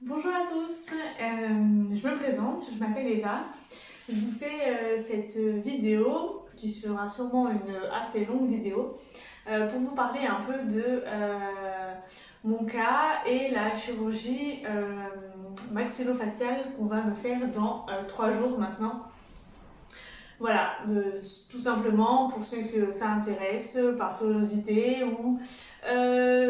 Bonjour à tous, je me présente, je m'appelle Eva. Je vous fais cette vidéo qui sera sûrement une assez longue vidéo pour vous parler un peu de mon cas et la chirurgie maxillofaciale qu'on va me faire dans 3 jours maintenant. Voilà, tout simplement pour ceux que ça intéresse, par curiosité ou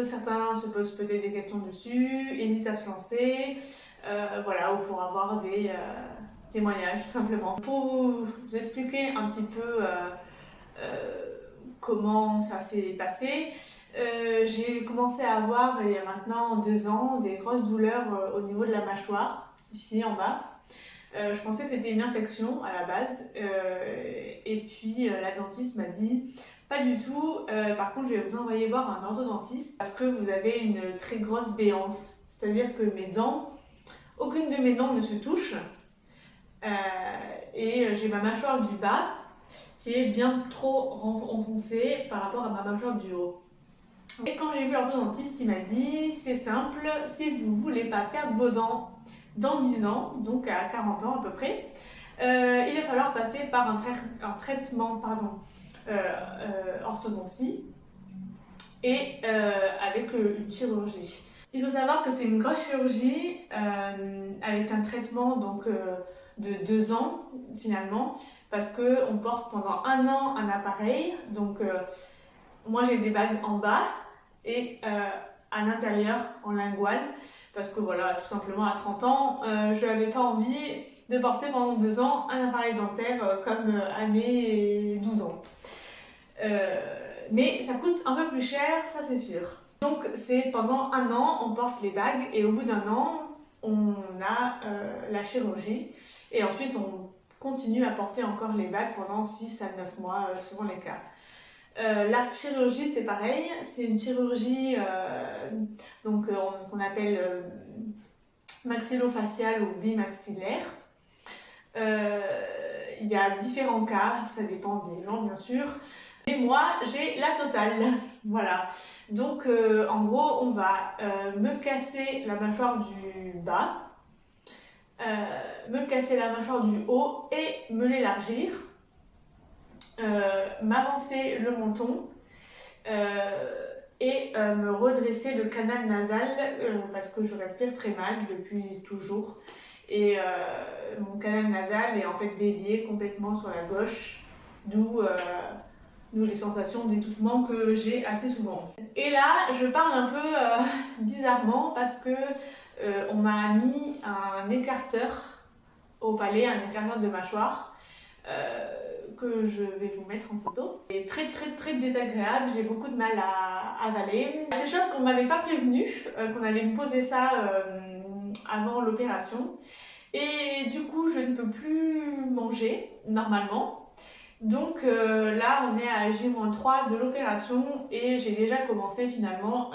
certains se posent peut-être des questions dessus, hésitent à se lancer, voilà, ou pour avoir des témoignages tout simplement. Pour vous expliquer un petit peu comment ça s'est passé, j'ai commencé à avoir il y a maintenant 2 ans des grosses douleurs au niveau de la mâchoire, ici en bas. Je pensais que c'était une infection à la base. Et puis la dentiste m'a dit pas du tout. Par contre, je vais vous envoyer voir un orthodontiste parce que vous avez une très grosse béance. C'est-à-dire que mes dents, aucune de mes dents ne se touche. Euh, et j'ai ma mâchoire du bas qui est bien trop enfoncée par rapport à ma mâchoire du haut. Et quand j'ai vu l'orthodontiste, il m'a dit c'est simple, si vous voulez pas perdre vos dents dans 10 ans, donc à 40 ans à peu près, il va falloir passer par un traitement orthodontie et avec une chirurgie. Il faut savoir que c'est une grosse chirurgie avec un traitement de 2 ans finalement, parce qu'on porte pendant 1 an un appareil. Donc moi j'ai des bagues en bas et à l'intérieur en lingual, parce que voilà, tout simplement à 30 ans, je n'avais pas envie de porter pendant 2 ans un appareil dentaire comme à mes 12 ans. Mais ça coûte un peu plus cher, ça c'est sûr. Donc c'est pendant 1 an, on porte les bagues et au bout d'1 an, on a la chirurgie et ensuite on continue à porter encore les bagues pendant 6 à 9 mois selon les cas. La chirurgie, c'est pareil, c'est une chirurgie qu'on appelle maxillofaciale ou bimaxillaire. Il y a différents cas, ça dépend des gens bien sûr. Et moi, j'ai la totale. Voilà. Donc, en gros, on va me casser la mâchoire du bas, me casser la mâchoire du haut et me l'élargir, m'avancer le menton, et me redresser le canal nasal parce que je respire très mal depuis toujours et mon canal nasal est en fait dévié complètement sur la gauche, d'où les sensations d'étouffement que j'ai assez souvent. Et là je parle un peu bizarrement parce que on m'a mis un écarteur au palais, un écarteur de mâchoire que je vais vous mettre en photo. C'est très très très désagréable, j'ai beaucoup de mal à avaler. C'est des choses qu'on m'avait pas prévenu, qu'on allait me poser ça avant l'opération. Et du coup, je ne peux plus manger normalement. Donc là, on est à J-3 de l'opération et j'ai déjà commencé finalement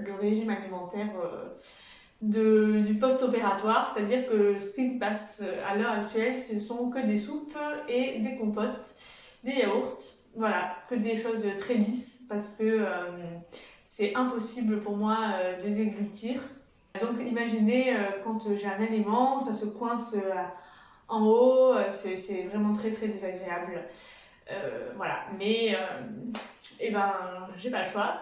le régime alimentaire du post-opératoire, c'est-à-dire que ce qui passe à l'heure actuelle, ce sont que des soupes et des compotes, des yaourts, voilà, que des choses très lisses parce que c'est impossible pour moi de déglutir. Donc imaginez quand j'ai un aliment, ça se coince en haut, c'est vraiment très très désagréable. Voilà, mais eh ben, j'ai pas le choix.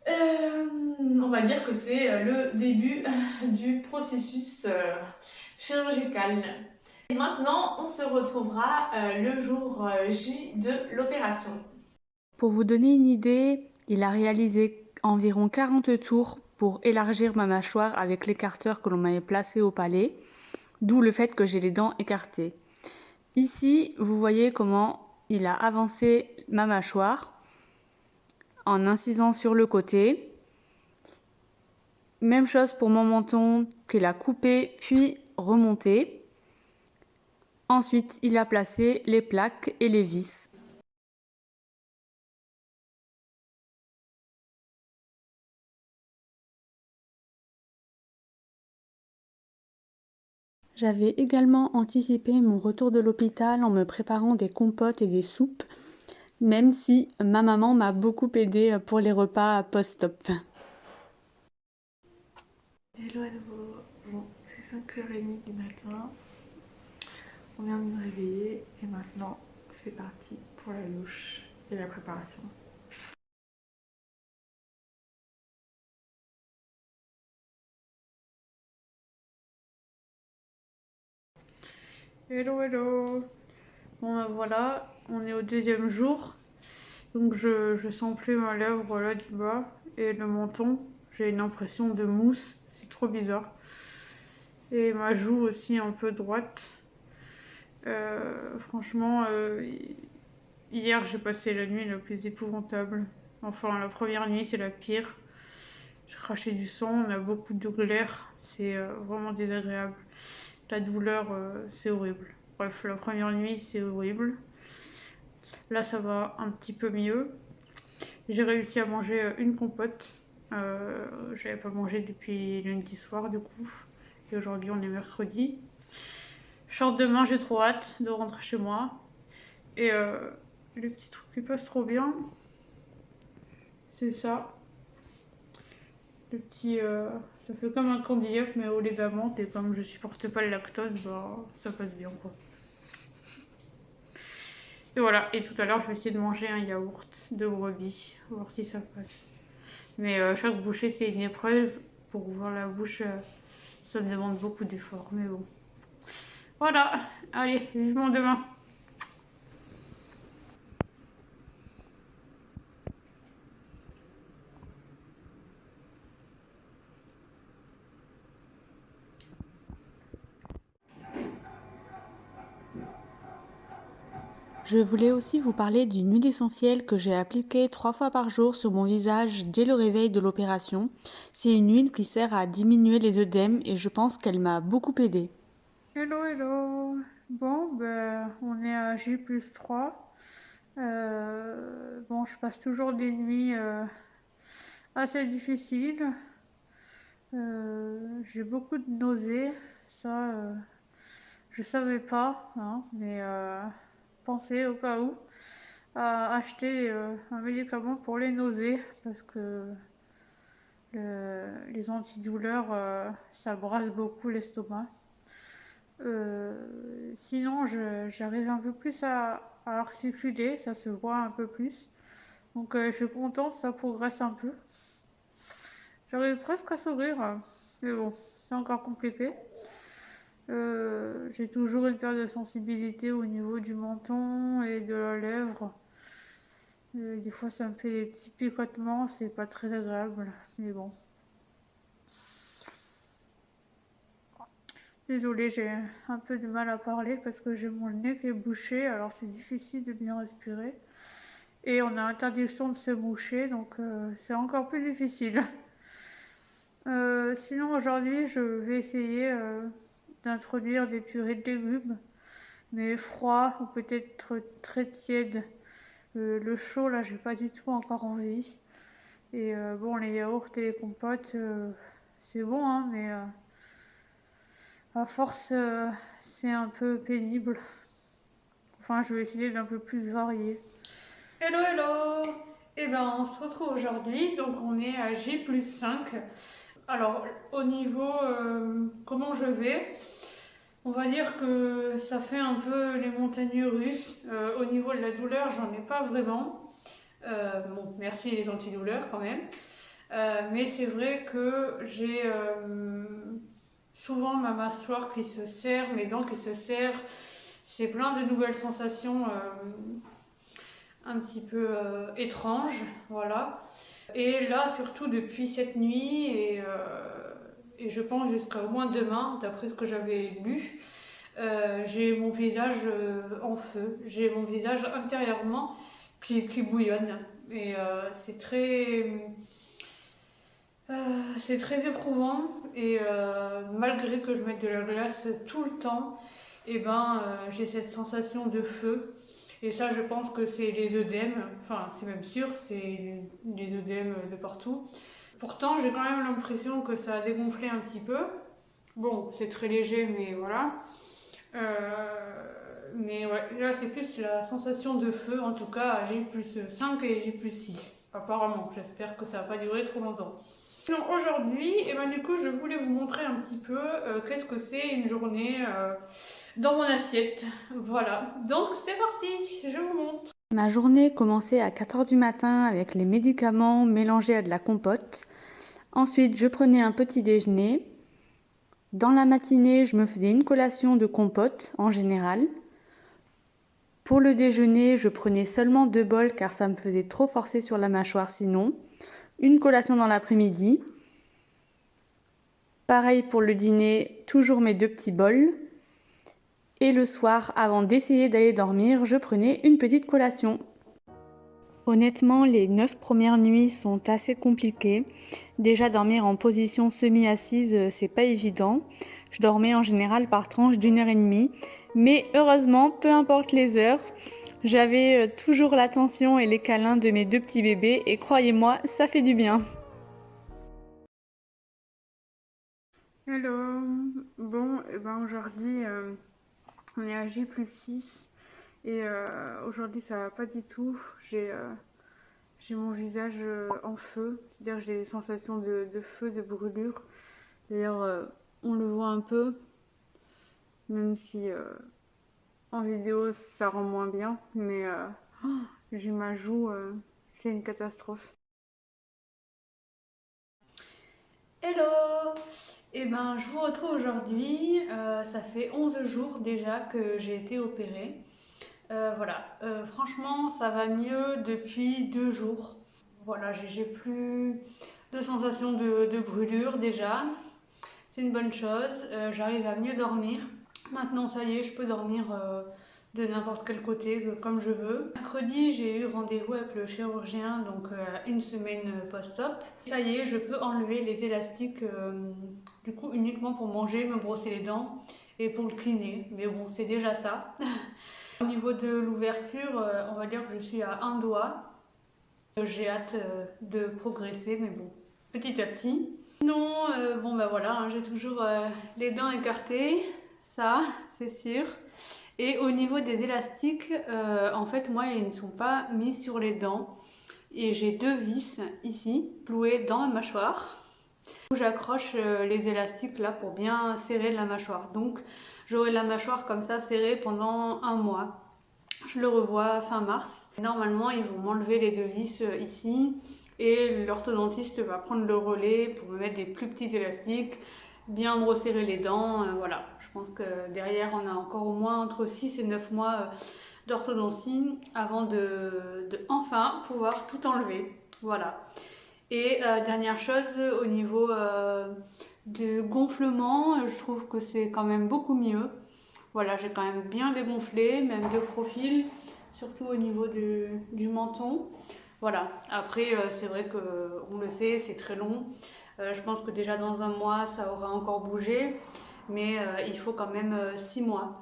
On va dire que c'est le début du processus chirurgical. Et maintenant, on se retrouvera le jour J de l'opération. Pour vous donner une idée, il a réalisé environ 40 tours pour élargir ma mâchoire avec l'écarteur que l'on m'avait placé au palais, d'où le fait que j'ai les dents écartées. Ici, vous voyez comment il a avancé ma mâchoire en incisant sur le côté. Même chose pour mon menton qu'il a coupé puis remonté. Ensuite, il a placé les plaques et les vis. J'avais également anticipé mon retour de l'hôpital en me préparant des compotes et des soupes, même si ma maman m'a beaucoup aidée pour les repas post-op. Hello, hello. Bon, c'est 5h30 du matin. On vient de me réveiller et maintenant c'est parti pour la douche et la préparation. Hello, hello. Bon, ben voilà, on est au deuxième jour. Donc je sens plus ma lèvre là du bas et le menton. J'ai une impression de mousse, c'est trop bizarre. Et ma joue aussi un peu droite. Franchement, hier j'ai passé la nuit la plus épouvantable. Enfin, la première nuit c'est la pire. Je crachais du sang, on a beaucoup de glaire, c'est vraiment désagréable. La douleur, c'est horrible. Bref, la première nuit c'est horrible. Là ça va un petit peu mieux. J'ai réussi à manger une compote. J'avais pas mangé depuis lundi soir du coup. Et aujourd'hui on est mercredi. Short demain, j'ai trop hâte de rentrer chez moi. Et le petit truc qui passe trop bien, c'est ça. Le petit, ça fait comme un candy up mais au lait d'amande. Et comme je supporte pas le lactose, bah ça passe bien quoi. Et voilà, et tout à l'heure je vais essayer de manger un yaourt de brebis, voir si ça passe. Mais chaque bouchée c'est une épreuve. Pour ouvrir la bouche, ça me demande beaucoup d'efforts, mais bon. Voilà, allez, vivement demain. Je voulais aussi vous parler d'une huile essentielle que j'ai appliquée 3 fois par jour sur mon visage dès le réveil de l'opération. C'est une huile qui sert à diminuer les œdèmes et je pense qu'elle m'a beaucoup aidée. Hello, hello. Bon, ben, on est à J+3. Bon, je passe toujours des nuits assez difficiles. J'ai beaucoup de nausées. Ça, je savais pas, hein, mais pensez au cas où à acheter un médicament pour les nausées parce que les antidouleurs, ça brasse beaucoup l'estomac. Sinon, j'arrive un peu plus à articuler, ça se voit un peu plus. Donc, je suis contente, ça progresse un peu. J'arrive presque à sourire, mais bon, c'est encore compliqué. J'ai toujours une perte de sensibilité au niveau du menton et de la lèvre. Des fois, ça me fait des petits picotements, c'est pas très agréable, mais bon. Désolée, j'ai un peu de mal à parler parce que j'ai mon nez qui est bouché, alors c'est difficile de bien respirer. Et on a interdiction de se moucher, donc c'est encore plus difficile. Sinon, aujourd'hui, je vais essayer d'introduire des purées de légumes, mais froid ou peut-être très tiède. Le chaud, là, j'ai pas du tout encore envie. Et bon, les yaourts et les compotes, c'est bon, hein, mais à force, c'est un peu pénible. Enfin, je vais essayer d'un peu plus varier. Hello, hello! Eh ben, on se retrouve aujourd'hui, donc on est à J+5. Alors, au niveau comment je vais, on va dire que ça fait un peu les montagnes russes. Au niveau de la douleur, j'en ai pas vraiment. Bon, merci les antidouleurs quand même. Mais c'est vrai que j'ai souvent ma mâchoire qui se serre, mes dents qui se serrent. C'est plein de nouvelles sensations un petit peu étranges, voilà. Et là, surtout depuis cette nuit, et je pense jusqu'à au moins demain, d'après ce que j'avais lu, j'ai mon visage en feu, j'ai mon visage intérieurement qui bouillonne. Et c'est très éprouvant. Et malgré que je mette de la glace tout le temps, et ben, j'ai cette sensation de feu. Et ça, je pense que c'est les œdèmes, enfin, c'est même sûr, c'est les œdèmes de partout. Pourtant, j'ai quand même l'impression que ça a dégonflé un petit peu. Bon, c'est très léger, mais voilà. Mais ouais, là, c'est plus la sensation de feu, en tout cas, à J+5 et J+6. Apparemment, j'espère que ça va pas durer trop longtemps. Sinon aujourd'hui, et ben du coup je voulais vous montrer un petit peu qu'est-ce que c'est une journée dans mon assiette. Voilà, donc c'est parti, je vous montre. Ma journée commençait à 4 heures du matin avec les médicaments mélangés à de la compote. Ensuite, je prenais un petit déjeuner. Dans la matinée, je me faisais une collation de compote en général. Pour le déjeuner, je prenais seulement 2 bols car ça me faisait trop forcer sur la mâchoire sinon. Une collation dans l'après-midi. Pareil pour le dîner, toujours mes 2 petits bols. Et le soir, avant d'essayer d'aller dormir, je prenais une petite collation. Honnêtement, les 9 premières nuits sont assez compliquées. Déjà, dormir en position semi-assise, c'est pas évident. Je dormais en général par tranche d'1 h 30. Mais heureusement, peu importe les heures, j'avais toujours l'attention et les câlins de mes 2 petits bébés et croyez-moi, ça fait du bien. Hello, bon, aujourd'hui on est à J+6 et aujourd'hui ça va pas du tout. J'ai mon visage en feu, c'est-à-dire que j'ai des sensations de feu, de brûlure. D'ailleurs, on le voit un peu, même si en vidéo ça rend moins bien, mais j'ai ma joue, c'est une catastrophe. Hello! Eh ben, je vous retrouve aujourd'hui. Ça fait 11 jours déjà que j'ai été opérée. Voilà, franchement, ça va mieux depuis 2 jours. Voilà, j'ai plus de sensation de brûlure déjà. C'est une bonne chose. J'arrive à mieux dormir. Maintenant, ça y est, je peux dormir de n'importe quel côté, comme je veux. Mercredi, j'ai eu rendez-vous avec le chirurgien, donc une semaine post-op. Ça y est, je peux enlever les élastiques, du coup, uniquement pour manger, me brosser les dents et pour le cleaner. Mais bon, c'est déjà ça. Au niveau de l'ouverture, on va dire que je suis à un doigt. J'ai hâte de progresser, mais bon, petit à petit. Sinon, bon bah voilà, hein, j'ai toujours les dents écartées, ça, c'est sûr. Et au niveau des élastiques, en fait, moi, ils ne sont pas mis sur les dents. Et j'ai 2 vis ici, clouées dans la mâchoire. J'accroche les élastiques là pour bien serrer la mâchoire. Donc, j'aurai la mâchoire comme ça serrée pendant 1 mois. Je le revois fin mars. Normalement, ils vont m'enlever les 2 vis ici et l'orthodontiste va prendre le relais pour me mettre des plus petits élastiques, bien me resserrer les dents. Voilà, je pense que derrière, on a encore au moins entre 6 et 9 mois d'orthodontie avant de enfin pouvoir tout enlever. Voilà. Et dernière chose, au niveau de gonflement, je trouve que c'est quand même beaucoup mieux. Voilà, j'ai quand même bien dégonflé, même de profil, surtout au niveau du menton. Voilà, après c'est vrai qu'on le sait, c'est très long. Je pense que déjà dans 1 mois, ça aura encore bougé, mais il faut quand même 6 mois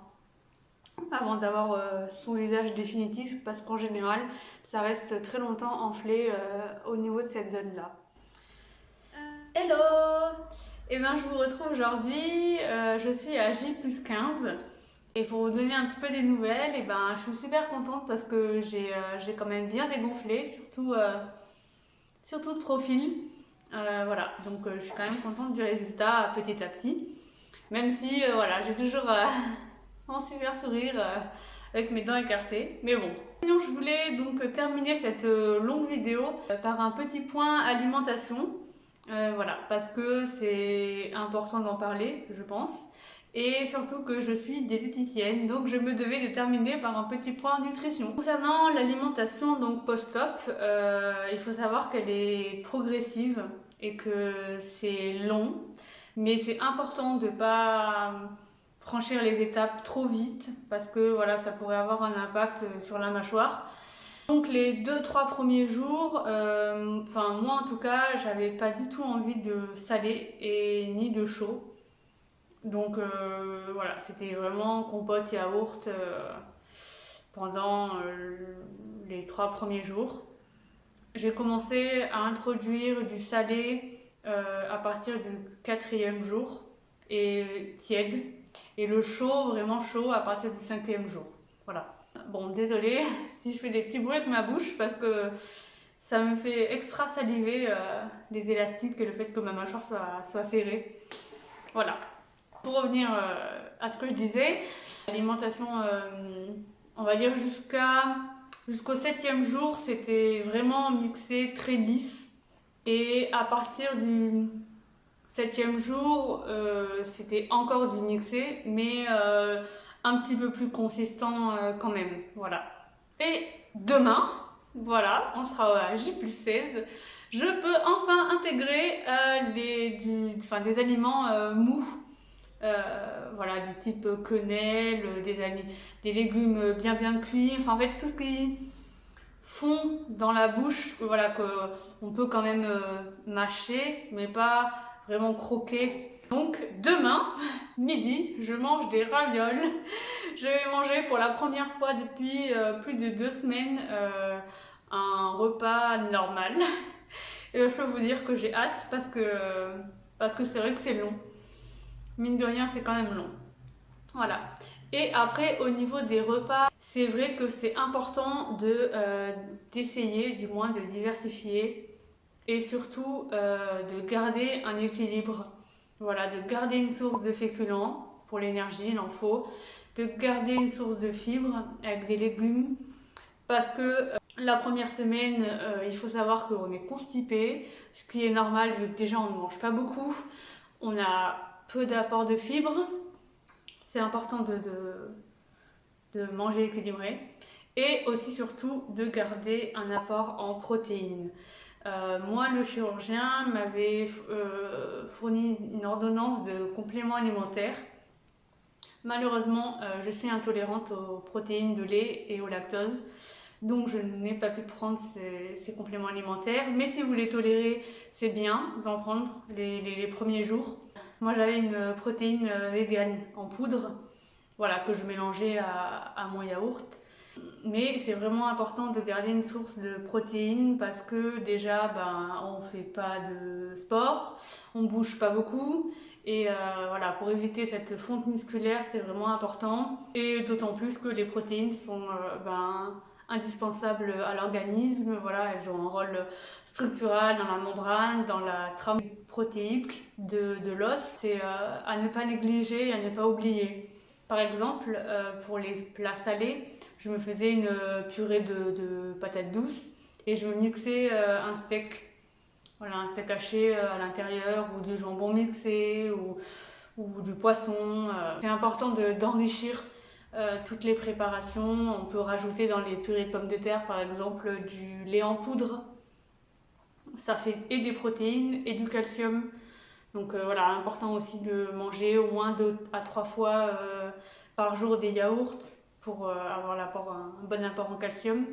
avant d'avoir son visage définitif, parce qu'en général, ça reste très longtemps enflé au niveau de cette zone-là. Hello! Et ben, je vous retrouve aujourd'hui, je suis à J+15. Et pour vous donner un petit peu des nouvelles, et ben, je suis super contente parce que j'ai quand même bien dégonflé, surtout de profil. Voilà, donc je suis quand même contente du résultat petit à petit. Même si voilà, j'ai toujours un super sourire avec mes dents écartées. Mais bon. Sinon, je voulais donc terminer cette longue vidéo par un petit point alimentation. Voilà, parce que c'est important d'en parler, je pense. Et surtout que je suis diététicienne, donc je me devais de terminer par un petit point nutrition. Concernant l'alimentation donc post-op, il faut savoir qu'elle est progressive et que c'est long, mais c'est important de ne pas franchir les étapes trop vite parce que voilà, ça pourrait avoir un impact sur la mâchoire. Donc les 2-3 premiers jours, enfin moi en tout cas, j'avais pas du tout envie de salé et ni de chaud. Donc voilà, c'était vraiment compote yaourt pendant les 3 premiers jours. J'ai commencé à introduire du salé à partir du 4e jour et tiède. Et le chaud, vraiment chaud, à partir du 5e jour. Voilà. Bon, désolée si je fais des petits bruits avec ma bouche parce que Ça me fait extra saliver les élastiques et le fait que ma mâchoire soit serrée. Voilà. Pour revenir à ce que je disais, l'alimentation, on va dire jusqu'au 7e jour, c'était vraiment mixé, très lisse. Et à partir du 7e jour, c'était encore du mixé, mais un petit peu plus consistant quand même. Voilà. Et demain, voilà, on sera à J+16. Je peux enfin intégrer des aliments mous. Voilà, du type quenelle, des légumes bien cuits, enfin en fait tout ce qui fond dans la bouche, voilà, qu'on peut quand même mâcher, mais pas vraiment croquer. Donc demain, midi, je mange des ravioles. Je vais manger pour la première fois depuis plus de 2 semaines un repas normal. Et je peux vous dire que j'ai hâte parce que c'est vrai que c'est long. Mine de rien, c'est quand même long. Voilà. Et après, au niveau des repas, c'est vrai que c'est important d'essayer, du moins de diversifier et surtout de garder un équilibre. Voilà, de garder une source de féculents pour l'énergie, il en faut, de garder une source de fibres avec des légumes parce que la première semaine, il faut savoir qu'on est constipé, ce qui est normal vu que déjà on ne mange pas beaucoup, on a peu d'apport de fibres. C'est important de manger équilibré et aussi surtout de garder un apport en protéines. Moi, le chirurgien m'avait fourni une ordonnance de compléments alimentaires. Malheureusement, je suis intolérante aux protéines de lait et au lactose, donc je n'ai pas pu prendre ces compléments alimentaires. Mais si vous les tolérez, c'est bien d'en prendre les premiers jours. Moi, j'avais une protéine végane en poudre, voilà, que je mélangeais à mon yaourt. Mais c'est vraiment important de garder une source de protéines parce que déjà, on fait pas de sport, on bouge pas beaucoup. Et voilà, pour éviter cette fonte musculaire, c'est vraiment important. Et d'autant plus que les protéines sont indispensables à l'organisme. Voilà, elles ont un rôle structural dans la membrane, dans la trame protéique de l'os. C'est à ne pas négliger et à ne pas oublier. Par exemple, pour les plats salés, je me faisais une purée de patates douces et je me mixais un steak. Voilà, un steak haché à l'intérieur ou du jambon mixé ou du poisson. C'est important d'enrichir toutes les préparations. On peut rajouter dans les purées de pommes de terre par exemple du lait en poudre. Ça fait et des protéines et du calcium. Donc voilà, important aussi de manger au moins 2 à 3 fois par jour des yaourts pour avoir un bon apport en calcium.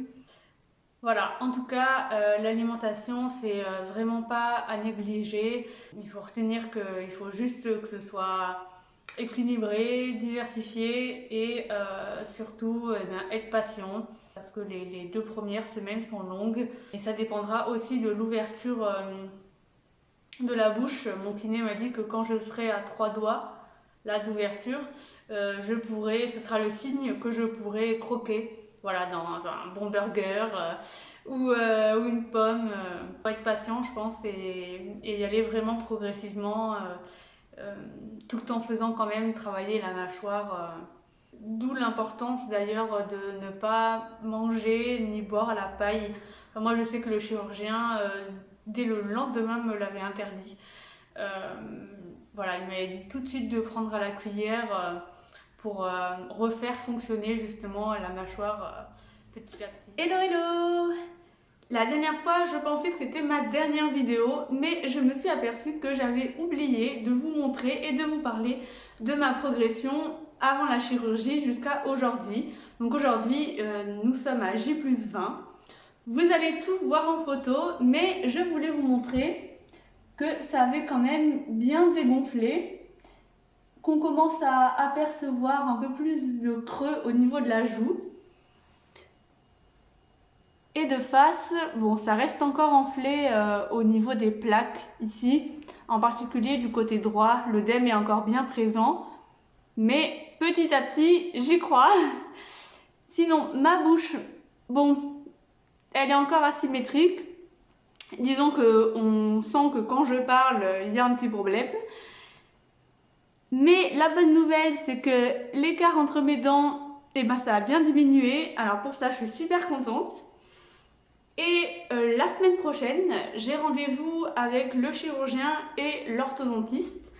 Voilà, en tout cas, l'alimentation, c'est vraiment pas à négliger. Il faut retenir qu'il faut juste que ce soit équilibré, diversifié et surtout être patient parce que les 2 premières semaines sont longues et ça dépendra aussi de l'ouverture de la bouche. Mon kiné m'a dit que quand je serai à 3 doigts là d'ouverture, ce sera le signe que je pourrai croquer. Voilà, dans un bon burger ou une pomme. Faut être patient, je pense, et y aller vraiment progressivement, tout en faisant quand même travailler la mâchoire. D'où l'importance d'ailleurs de ne pas manger ni boire à la paille. Enfin, moi, je sais que le chirurgien, dès le lendemain, me l'avait interdit. Voilà, il m'avait dit tout de suite de prendre à la cuillère pour refaire fonctionner justement la mâchoire petit à petit. Hello hello! La dernière fois, je pensais que c'était ma dernière vidéo, mais je me suis aperçue que j'avais oublié de vous montrer et de vous parler de ma progression avant la chirurgie jusqu'à aujourd'hui. Donc aujourd'hui, nous sommes à J+20. Vous allez tout voir en photo, mais je voulais vous montrer que ça avait quand même bien dégonflé, qu'on commence à apercevoir un peu plus de creux au niveau de la joue. Et de face, bon, ça reste encore enflé au niveau des plaques ici, en particulier du côté droit, l'œdème est encore bien présent, mais petit à petit, j'y crois. Sinon, ma bouche, bon, elle est encore asymétrique, Disons qu'on sent que quand je parle, il y a un petit problème. Mais la bonne nouvelle, c'est que l'écart entre mes dents, eh ben, ça a bien diminué. Alors pour ça, je suis super contente. Et la semaine prochaine, j'ai rendez-vous avec le chirurgien et l'orthodontiste.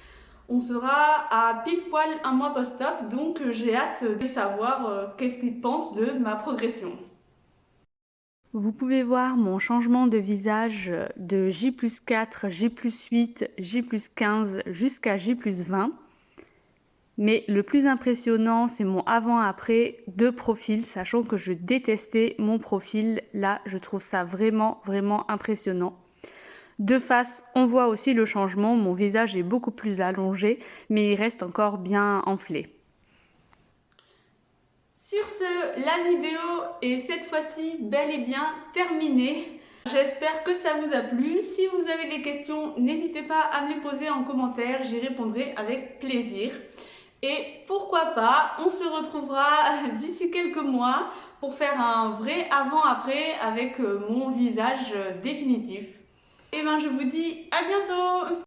On sera à pile poil un mois post-op, donc j'ai hâte de savoir qu'est-ce qu'ils pensent de ma progression. Vous pouvez voir mon changement de visage de J+4, J+8, J+15 jusqu'à J+20. Mais le plus impressionnant, c'est mon avant-après de profil, sachant que je détestais mon profil. Là, je trouve ça vraiment, vraiment impressionnant. De face, on voit aussi le changement. Mon visage est beaucoup plus allongé, mais il reste encore bien enflé. Sur ce, la vidéo est cette fois-ci bel et bien terminée. J'espère que ça vous a plu. Si vous avez des questions, n'hésitez pas à me les poser en commentaire, j'y répondrai avec plaisir. Et pourquoi pas, on se retrouvera d'ici quelques mois pour faire un vrai avant-après avec mon visage définitif. Et ben je vous dis à bientôt!